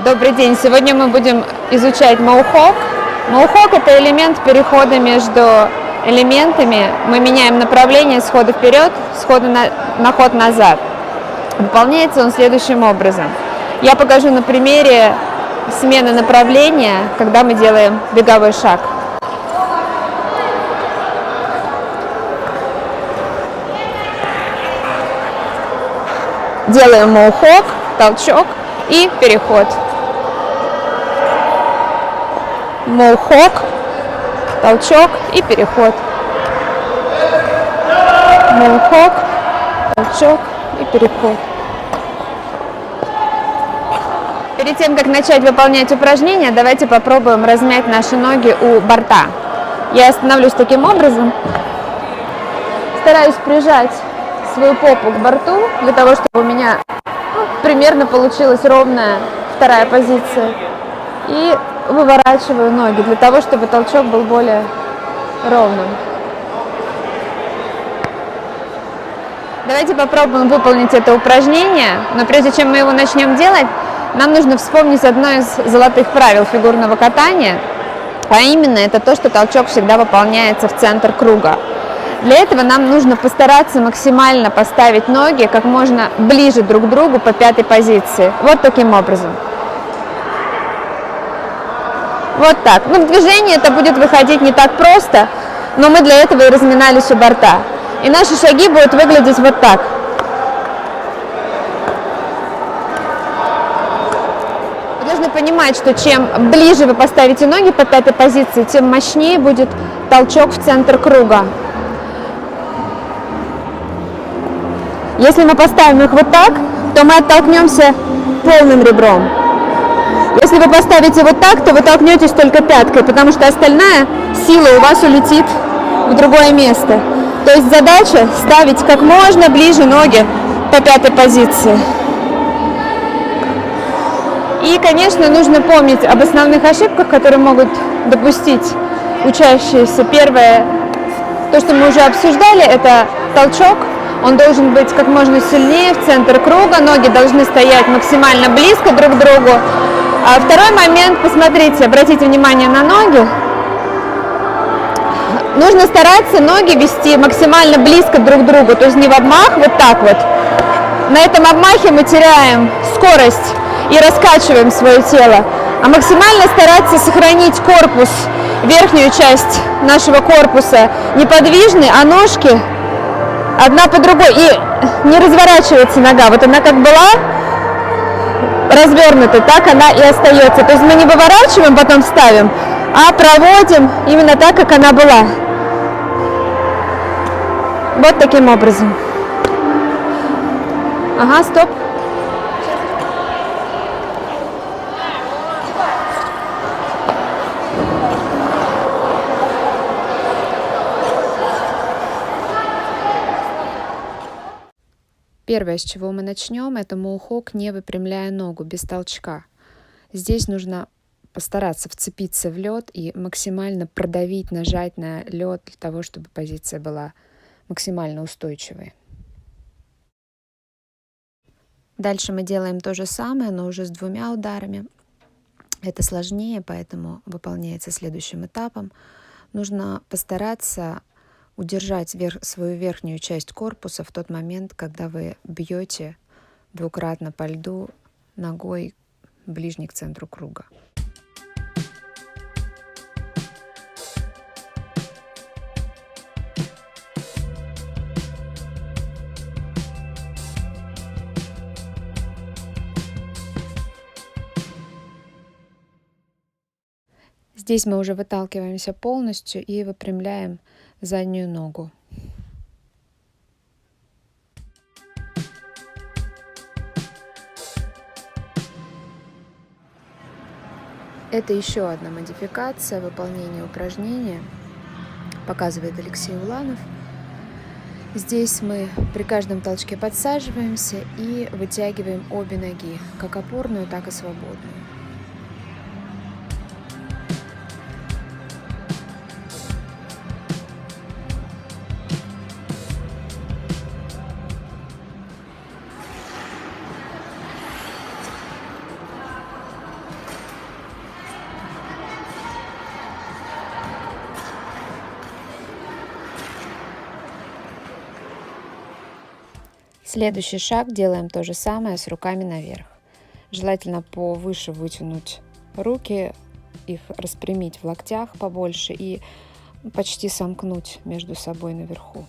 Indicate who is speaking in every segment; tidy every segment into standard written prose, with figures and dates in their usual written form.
Speaker 1: Добрый день! Сегодня мы будем изучать моухок. Моухок – это элемент перехода между элементами. Мы меняем направление с хода вперед, с хода на ход назад. Выполняется он следующим образом. Я покажу на примере смены направления, когда мы делаем беговой шаг. Делаем моухок, толчок и переход. Моухок, толчок и переход. Моухок, толчок и переход. Перед тем, как начать выполнять упражнения, давайте попробуем размять наши ноги у борта. Я остановлюсь таким образом. Стараюсь прижать свою попу к борту, для того, чтобы у меня примерно получилась ровная вторая позиция. И выворачиваю ноги, для того, чтобы толчок был более ровным. Давайте попробуем выполнить это упражнение, но прежде чем мы его начнем делать, нам нужно вспомнить одно из золотых правил фигурного катания, а именно это то, что толчок всегда выполняется в центр круга. Для этого нам нужно постараться максимально поставить ноги как можно ближе друг к другу по пятой позиции. Вот таким образом. Вот так. В движении это будет выходить не так просто, но мы для этого и разминались у борта. И наши шаги будут выглядеть вот так. Вы должны понимать, что чем ближе вы поставите ноги по пятой позиции, тем мощнее будет толчок в центр круга. Если мы поставим их вот так, то мы оттолкнемся полным ребром. Если вы поставите вот так, то вы толкнетесь только пяткой, потому что остальная сила у вас улетит в другое место. То есть задача ставить как можно ближе ноги по пятой позиции. И, конечно, нужно помнить об основных ошибках, которые могут допустить учащиеся. Первое, то, что мы уже обсуждали, это толчок. Он должен быть как можно сильнее в центр круга, ноги должны стоять максимально близко друг к другу. А второй момент, посмотрите, обратите внимание на ноги. Нужно стараться ноги вести максимально близко друг к другу, то есть не в обмах, вот так вот. На этом обмахе мы теряем скорость и раскачиваем свое тело, а максимально стараться сохранить корпус, верхнюю часть нашего корпуса неподвижной, а ножки одна по другой. И не разворачивается нога. Вот она как была развернута, так она и остается. То есть мы не выворачиваем, потом ставим, а проводим именно так, как она была. Вот таким образом. Ага, стоп. Первое, с чего мы начнем, это моухок, не выпрямляя ногу, без толчка. Здесь нужно постараться вцепиться в лед и максимально продавить, нажать на лед для того, чтобы позиция была максимально устойчивой. Дальше мы делаем то же самое, но уже с двумя ударами. Это сложнее, поэтому выполняется следующим этапом. Нужно постараться удержать свою верхнюю часть корпуса в тот момент, когда вы бьете двукратно по льду ногой ближней к центру круга. Здесь мы уже выталкиваемся полностью и выпрямляем заднюю ногу. Это еще одна модификация выполнения упражнения, показывает Алексей Уланов. Здесь мы при каждом толчке подсаживаемся и вытягиваем обе ноги, как опорную, так и свободную.
Speaker 2: Следующий шаг делаем то же самое с руками наверх. Желательно повыше вытянуть руки, их распрямить в локтях побольше и почти сомкнуть между собой наверху.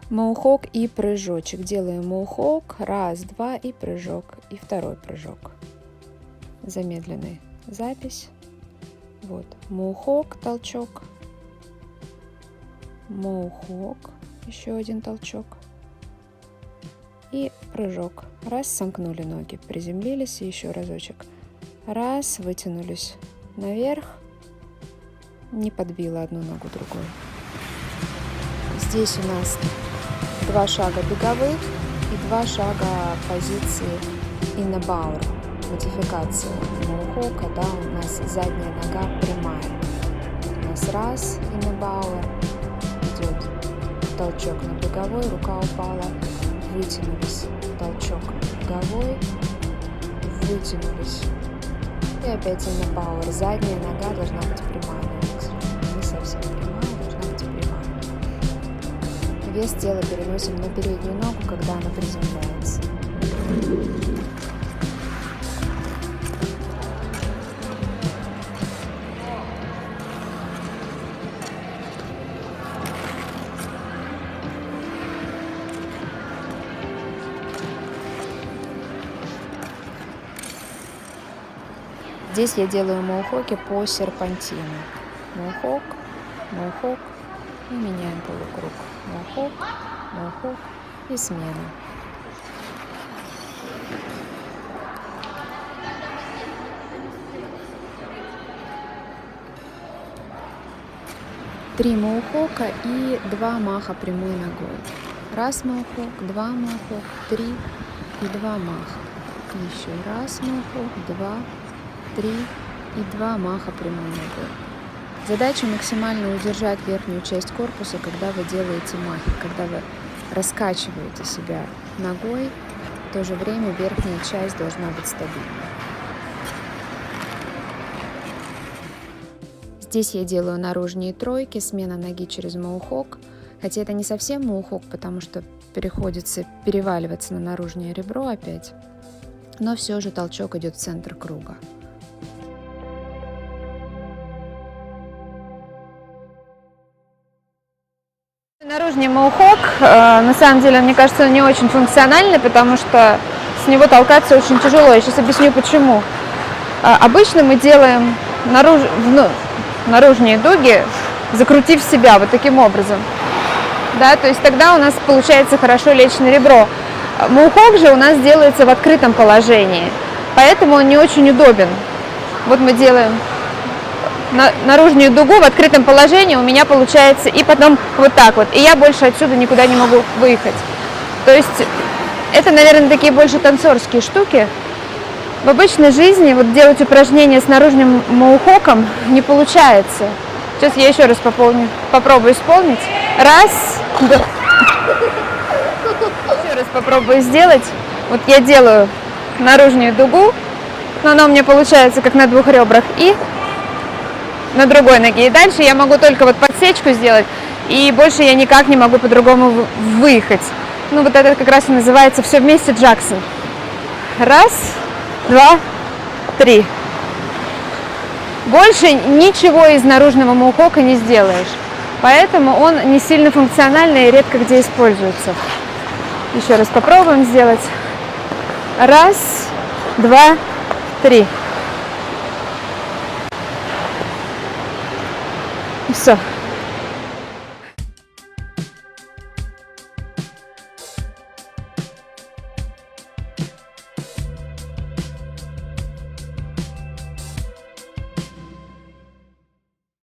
Speaker 2: Моухок и прыжочек. Делаем моухок, раз, два и прыжок, и второй прыжок. Замедленная запись. Вот, моухок, толчок, моухок, еще один толчок и прыжок. Раз, сомкнули ноги, приземлились и еще разочек. Раз, вытянулись наверх, не подбила одну ногу другой. Здесь у нас 2 шага беговых и 2 шага позиции in a bower, модификация моухока, да, у нас задняя нога прямая. У нас раз in a bower, идет толчок на беговой, рука упала, вытянулись, толчок беговой, вытянулись. И опять in a bower, задняя нога должна быть прямая, но не совсем прямая, должна быть прямая. Вес тела переносим на переднюю ногу, когда она приземляется. Здесь я делаю моухоки по серпантину. Моухок, моухок и меняем полукруг. Моухок, моухок и смена. Три моухока и 2 маха прямой ногой. Раз моухок, 2 моухок, 3 и 2 маха. Еще раз моухок, 2, 3 и 2 маха прямой ногой. Задача максимально удержать верхнюю часть корпуса, когда вы делаете махи, когда вы раскачиваете себя ногой, в то же время верхняя часть должна быть стабильной. Здесь я делаю наружные тройки, смена ноги через моухок, хотя это не совсем моухок, потому что приходится переваливаться на наружное ребро опять, но все же толчок идет в центр круга.
Speaker 1: Наружный моухок, на самом деле, мне кажется, он не очень функциональный, потому что с него толкаться очень тяжело. Я сейчас объясню почему. Обычно мы делаем наружные дуги, закрутив себя вот таким образом. Да, то есть тогда у нас получается хорошо лечь на ребро. Моухок же у нас делается в открытом положении, поэтому он не очень удобен. Вот мы делаем наружную дугу в открытом положении, у меня получается, и потом вот так вот, и я больше отсюда никуда не могу выехать. То есть это, наверное, такие больше танцорские штуки. В обычной жизни вот делать упражнения с наружным моухоком не получается. Сейчас я еще раз попробую исполнить. Раз, два. Еще раз попробую сделать. Вот я делаю наружную дугу, но она у меня получается как на 2 ребрах, и на другой ноге. И дальше я могу только вот подсечку сделать, и больше я никак не могу по-другому выехать. Ну вот это как раз и называется все вместе Джексон. Раз, 2, 3. Больше ничего из наружного моухока не сделаешь. Поэтому он не сильно функциональный и редко где используется. Еще раз попробуем сделать. Раз, 2, 3. Все.